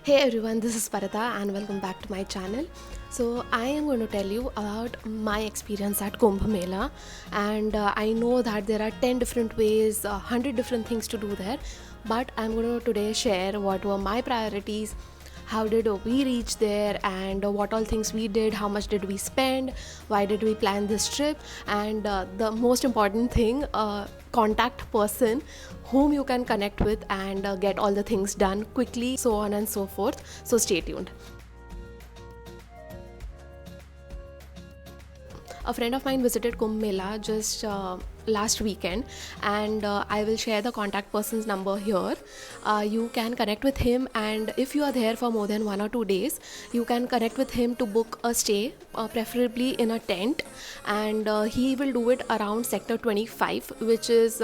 Hey everyone, this is Parita and welcome back to my channel. So I am going to tell you about my experience at Kumbh Mela, and I know that there are 10 different ways, 100 different things to do there, but I'm going to today share what were my priorities, how did we reach there, and what all things we did, how much did we spend, why did we plan this trip, and the most important thing, contact person whom you can connect with and get all the things done quickly, so on and so forth. So stay tuned. A friend of mine visited Kumbh Mela just last weekend, and I will share the contact person's number here. You can connect with him, and if you are there for more than 1 or 2 days, you can connect with him to book a stay, preferably in a tent, and he will do it around sector 25, which is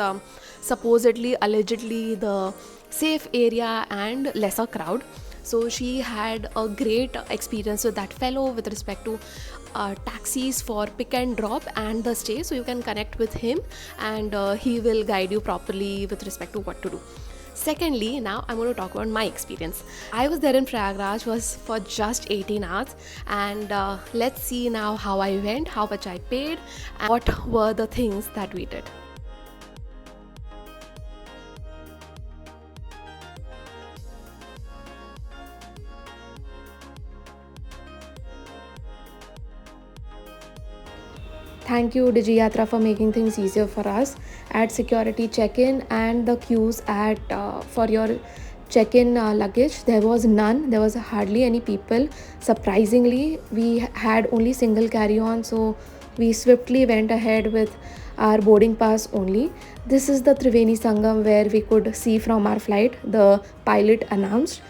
supposedly, allegedly, the safe area and lesser crowd. So she had a great experience with that fellow with respect to taxis for pick and drop and the stay. So you can connect with him, and he will guide you properly with respect to what to do. Secondly, now I'm going to talk about my experience. I was there in Prayagraj was for just 18 hours, and let's see now how I went, how much I paid, and what were the things that we did. Thank you, DigiYatra, for making things easier for us at security check-in and the queues at for your check-in luggage. There was none. There was hardly any people. Surprisingly, we had only single carry-on, so we swiftly went ahead with our boarding pass only. This is the Triveni Sangam where we could see from our flight. The pilot announced.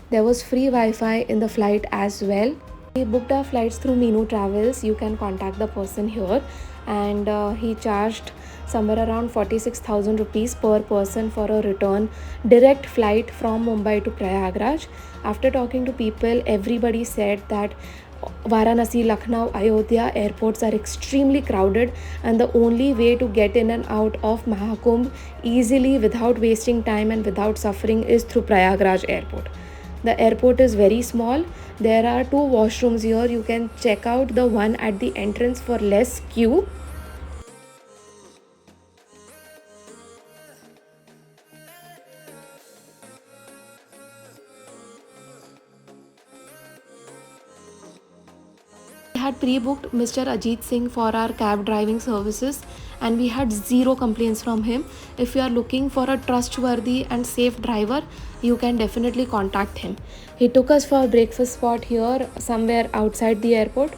There was free Wi-Fi in the flight as well. We booked our flights through Meenu Travels. You can contact the person here, and he charged somewhere around 46,000 rupees per person for a return direct flight from Mumbai to Prayagraj. After talking to people, everybody said that Varanasi, Lucknow, Ayodhya airports are extremely crowded, and the only way to get in and out of Mahakumbh easily without wasting time and without suffering is through Prayagraj airport. The airport is very small. There are two washrooms here. You can check out the one at the entrance for less queue. We had pre-booked Mr. Ajeet Singh for our cab driving services, and we had zero complaints from him. If you are looking for a trustworthy and safe driver, you can definitely contact him. He took us for a breakfast spot here somewhere outside the airport.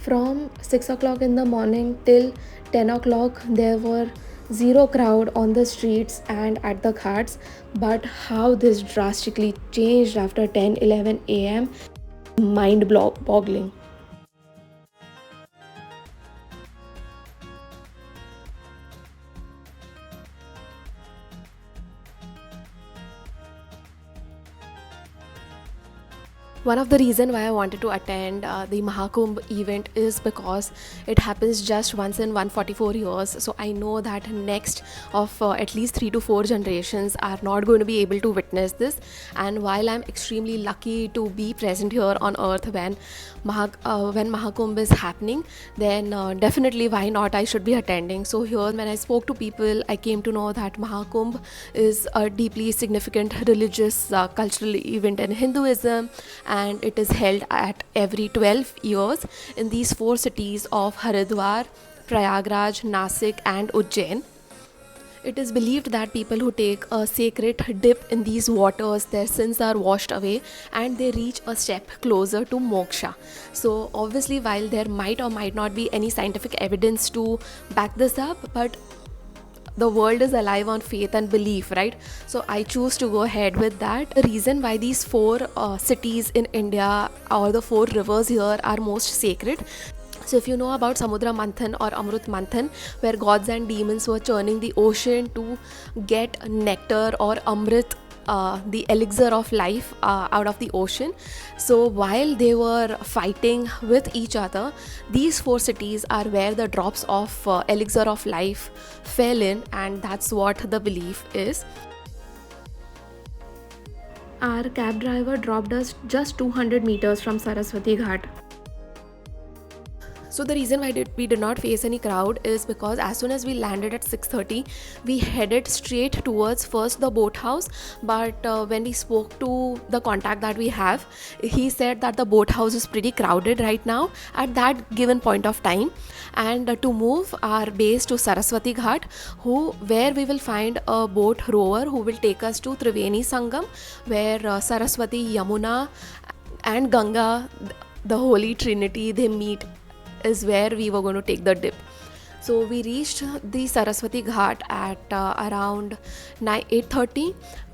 From 6 o'clock in the morning till 10 o'clock, there were zero crowd on the streets and at the ghats. But how this drastically changed after 10-11 a.m., mind boggling. One of the reason why I wanted to attend the Mahakumbh event is because it happens just once in 144 years. So I know that next of at least 3 to 4 generations are not going to be able to witness this. And while I'm extremely lucky to be present here on earth when Mahakumbh is happening, then definitely why not, I should be attending. So here when I spoke to people, I came to know that Mahakumbh is a deeply significant religious cultural event in Hinduism, and it is held at every 12 years in these 4 cities of Haridwar, Prayagraj, Nasik and Ujjain. It is believed that people who take a sacred dip in these waters, their sins are washed away and they reach a step closer to moksha. So obviously, while there might or might not be any scientific evidence to back this up, but the world is alive on faith and belief, right? So I choose to go ahead with that. The reason why these four cities in India, or the four rivers here, are most sacred. So if you know about Samudra Manthan or Amrut Manthan, where gods and demons were churning the ocean to get nectar or Amrit, the elixir of life, out of the ocean. So while they were fighting with each other, these four cities are where the drops of elixir of life fell in, and that's what the belief is. Our cab driver dropped us just 200 meters from Saraswati Ghat. So the reason why we did not face any crowd is because as soon as we landed at 6:30, we headed straight towards first the boathouse. But when we spoke to the contact that we have, he said that the boathouse is pretty crowded right now at that given point of time, and to move our base to Saraswati Ghat, where we will find a boat rower who will take us to Triveni Sangam, where Saraswati, Yamuna, and Ganga, the Holy Trinity, they meet, is where we were going to take the dip. So we reached the Saraswati Ghat at around 8:30.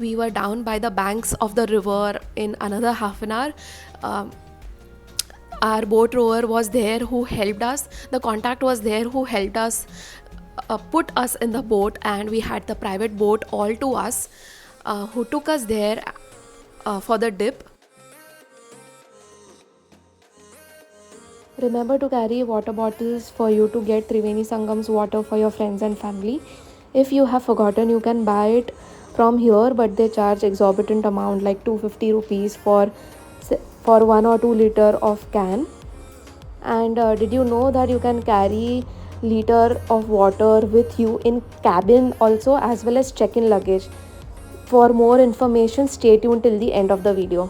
We were down by the banks of the river in another half an hour. Our boat rower was there who helped us. The contact was there who helped us, put us in the boat, and we had the private boat all to us, who took us there for the dip. Remember to carry water bottles for you to get Triveni Sangam's water for your friends and family. If you have forgotten, you can buy it from here, but they charge exorbitant amount like 250 rupees for 1 or 2 liter of can. And did you know that you can carry liter of water with you in cabin also, as well as check-in luggage? For more information, stay tuned till the end of the video.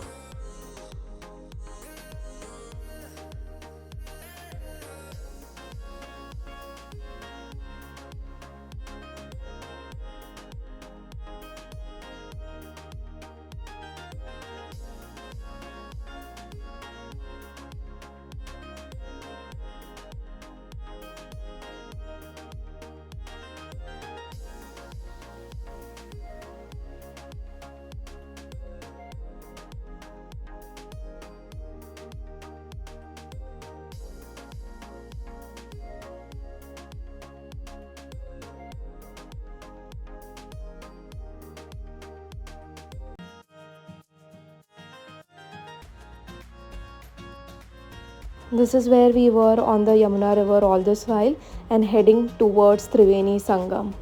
This is where we were on the Yamuna river all this while and heading towards Triveni Sangam.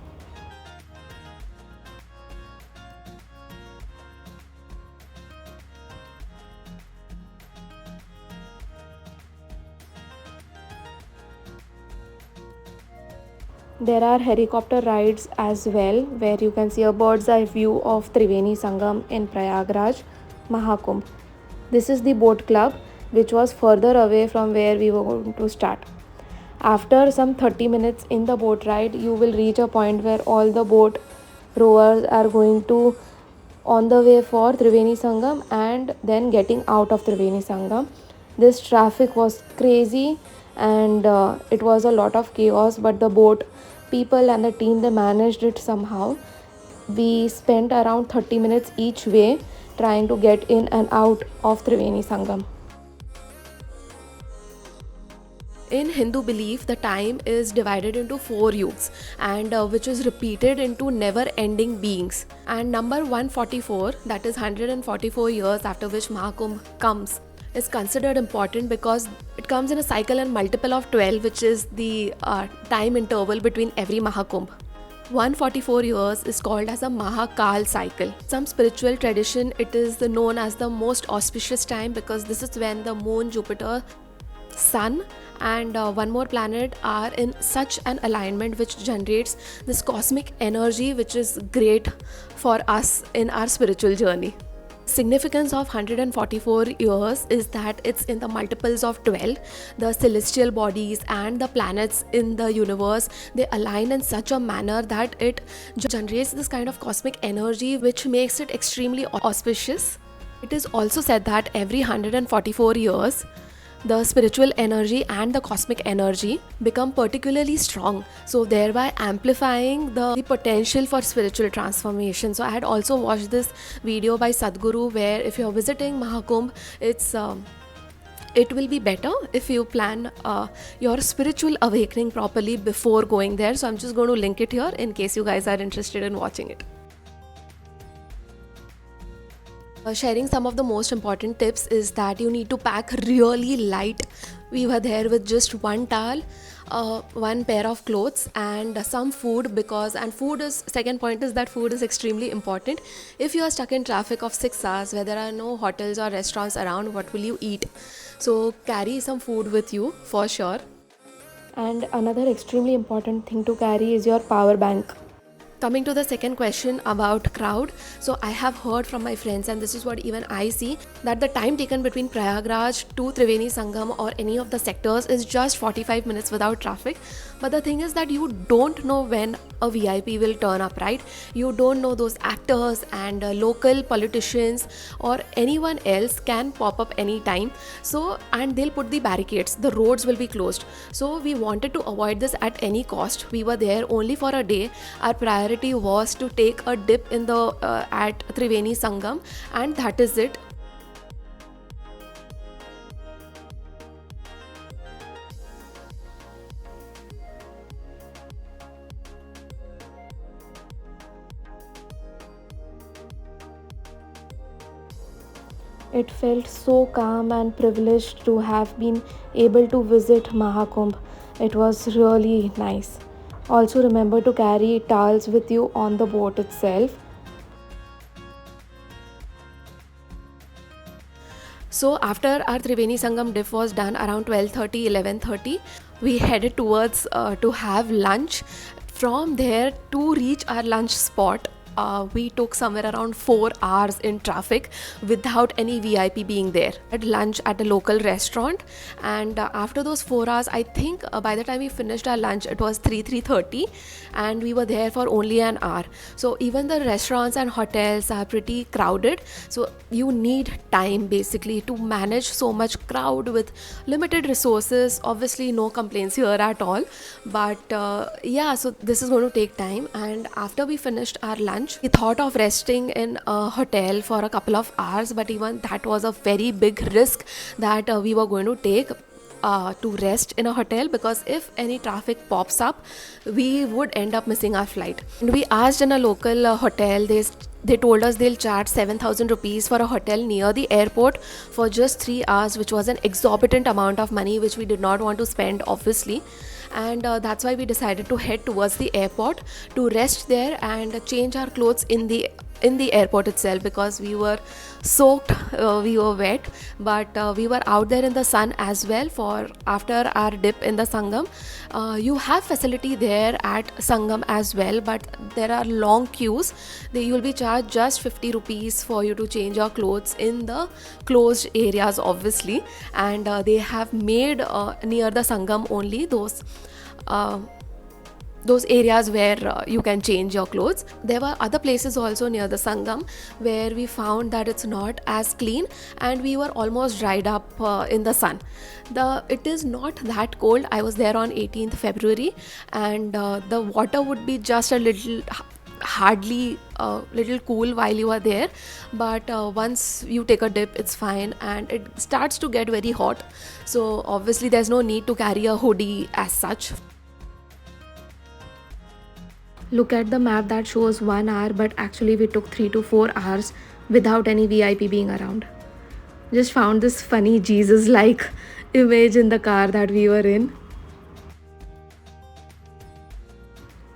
There are helicopter rides as well, where you can see a bird's eye view of Triveni Sangam in Prayagraj, Mahakumbh. This is the boat club, which was further away from where we were going to start. After some 30 minutes in the boat ride, you will reach a point where all the boat rowers are going to on the way for Triveni Sangam and then getting out of Triveni Sangam. This traffic was crazy and it was a lot of chaos, but the boat people and the team, they managed it somehow. We spent around 30 minutes each way trying to get in and out of Triveni Sangam. In Hindu belief, the time is divided into 4 yugs, and which is repeated into never-ending beings. And number 144, that is 144 years after which Mahakumbh comes, is considered important because it comes in a cycle and multiple of 12, which is the time interval between every Mahakumbh. 144 years is called as a Mahakal cycle. Some spiritual tradition, it is known as the most auspicious time because this is when the moon, Jupiter, sun and one more planet are in such an alignment which generates this cosmic energy, which is great for us in our spiritual journey. Significance of 144 years is that it's in the multiples of 12. The celestial bodies and the planets in the universe, they align in such a manner that it generates this kind of cosmic energy which makes it extremely auspicious. It is also said that every 144 years the spiritual energy and the cosmic energy become particularly strong, so thereby amplifying the potential for spiritual transformation. So I had also watched this video by Sadhguru where if you're visiting Mahakumbh, it will be better if you plan your spiritual awakening properly before going there. So I'm just going to link it here in case you guys are interested in watching it. Sharing some of the most important tips is that you need to pack really light. We were there with just one towel, one pair of clothes and some food, and food is, second point is that food is extremely important. If you are stuck in traffic of 6 hours where there are no hotels or restaurants around, what will you eat? So carry some food with you for sure. And another extremely important thing to carry is your power bank. Coming to the second question about crowd, so I have heard from my friends, and this is what even I see, that the time taken between Prayagraj to Triveni Sangam or any of the sectors is just 45 minutes without traffic. But the thing is that you don't know when a VIP will turn up, right? You don't know, those actors and local politicians or anyone else can pop up anytime. So, and they'll put the barricades, the roads will be closed. So we wanted to avoid this at any cost. We were there only for a day. Our priority was to take a dip in the at Triveni Sangam, and that is it. It felt so calm and privileged to have been able to visit Mahakumbh. It was really nice. Also remember to carry towels with you on the boat itself. So after our Triveni Sangam dip was done around 12:30, 11:30, we headed towards to have lunch. From there, to reach our lunch spot, we took somewhere around 4 hours in traffic without any VIP being there. Had lunch at a local restaurant, and after those 4 hours, I think by the time we finished our lunch, it was 3:30, and we were there for only an hour. So even the restaurants and hotels are pretty crowded. So you need time basically to manage so much crowd with limited resources. Obviously, no complaints here at all. But yeah, so this is going to take time. And after we finished our lunch, we thought of resting in a hotel for a couple of hours, but even that was a very big risk that we were going to take to rest in a hotel, because if any traffic pops up, we would end up missing our flight. And we asked in a local hotel. They told us they'll charge 7,000 rupees for a hotel near the airport for just 3 hours, which was an exorbitant amount of money, which we did not want to spend, obviously. And that's why we decided to head towards the airport to rest there and change our clothes in the airport itself, because we were soaked, we were wet, but we were out there in the sun as well for after our dip in the Sangam. You have facility there at Sangam as well, but there are long queues. You will be charged just 50 rupees for you to change your clothes in the closed areas, obviously, and they have made near the Sangam only those areas where you can change your clothes. There were other places also near the Sangam where we found that it's not as clean, and we were almost dried up in the sun. It is not that cold. I was there on 18th February, and the water would be just a little hardly little cool while you are there, but once you take a dip, it's fine, and it starts to get very hot. So obviously there's no need to carry a hoodie as such. Look at the map that shows 1 hour, but actually we took 3 to 4 hours without any VIP being around. Just found this funny Jesus-like image in the car that we were in.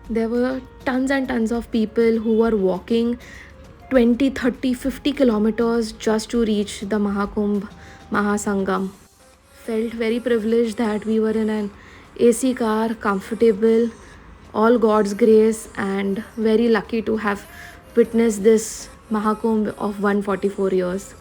There were tons and tons of people who were walking 20, 30, 50 kilometers just to reach the Mahakumbh Mahasangam. Felt very privileged that we were in an AC car, comfortable, all God's grace, and very lucky to have witnessed this Mahakumbh of 144 years.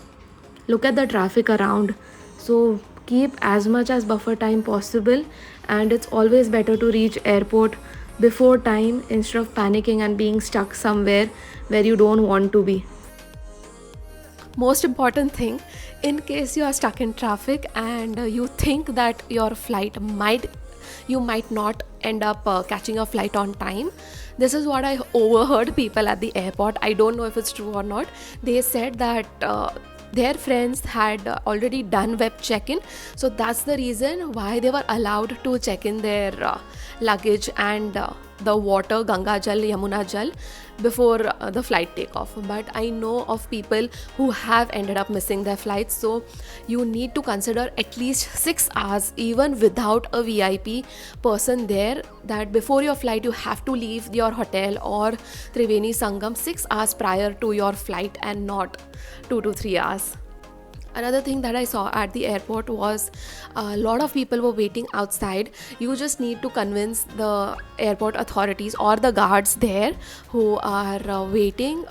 Look at the traffic around. So keep as much as buffer time possible, and it's always better to reach airport before time instead of panicking and being stuck somewhere where you don't want to be. Most important thing, in case you are stuck in traffic and you think that your flight might, you might not end up catching a flight on time. This is what I overheard people at the airport. I don't know if it's true or not. They said that their friends had already done web check-in, so that's the reason why they were allowed to check in their luggage and the water, Ganga Jal, Yamuna Jal, before the flight takeoff. But I know of people who have ended up missing their flights, so you need to consider at least 6 hours, even without a VIP person there, that before your flight you have to leave your hotel or Triveni Sangam 6 hours prior to your flight and not 2 to 3 hours. Another thing that I saw at the airport was a lot of people were waiting outside. You just need to convince the airport authorities or the guards there who are waiting.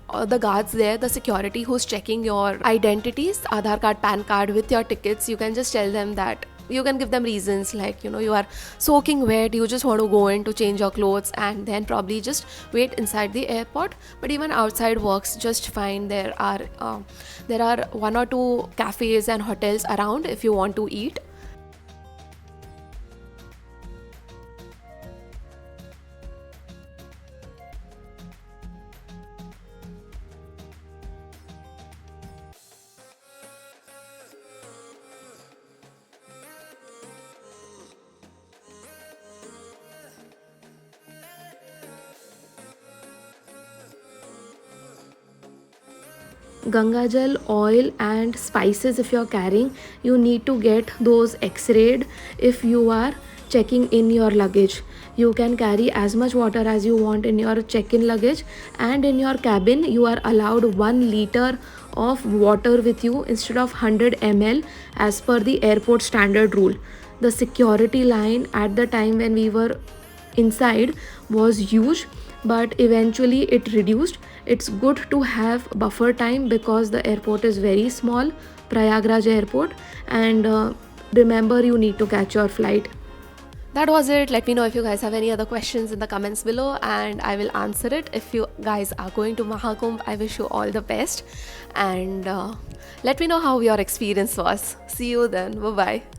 Or the guards there, the security who's checking your identities, Aadhaar card, PAN card with your tickets. You can just tell them that, you can give them reasons like, you are soaking wet, you just want to go in to change your clothes, and then probably just wait inside the airport. But even outside works just fine. There are 1 or 2 cafes and hotels around if you want to eat. Ganga Jal, oil and spices, if you're carrying, you need to get those x-rayed if you are checking in your luggage. You can carry as much water as you want in your check-in luggage, and in your cabin you are allowed 1 liter of water with you instead of 100 ml as per the airport standard rule. The security line at the time when we were inside was huge, but eventually it reduced. It's good to have buffer time because the airport is very small, Prayagraj airport, and remember, you need to catch your flight. That was it. Let me know if you guys have any other questions in the comments below and I will answer it. If you guys are going to Mahakumbh, I wish you all the best, and let me know how your experience was. See you then. Bye bye.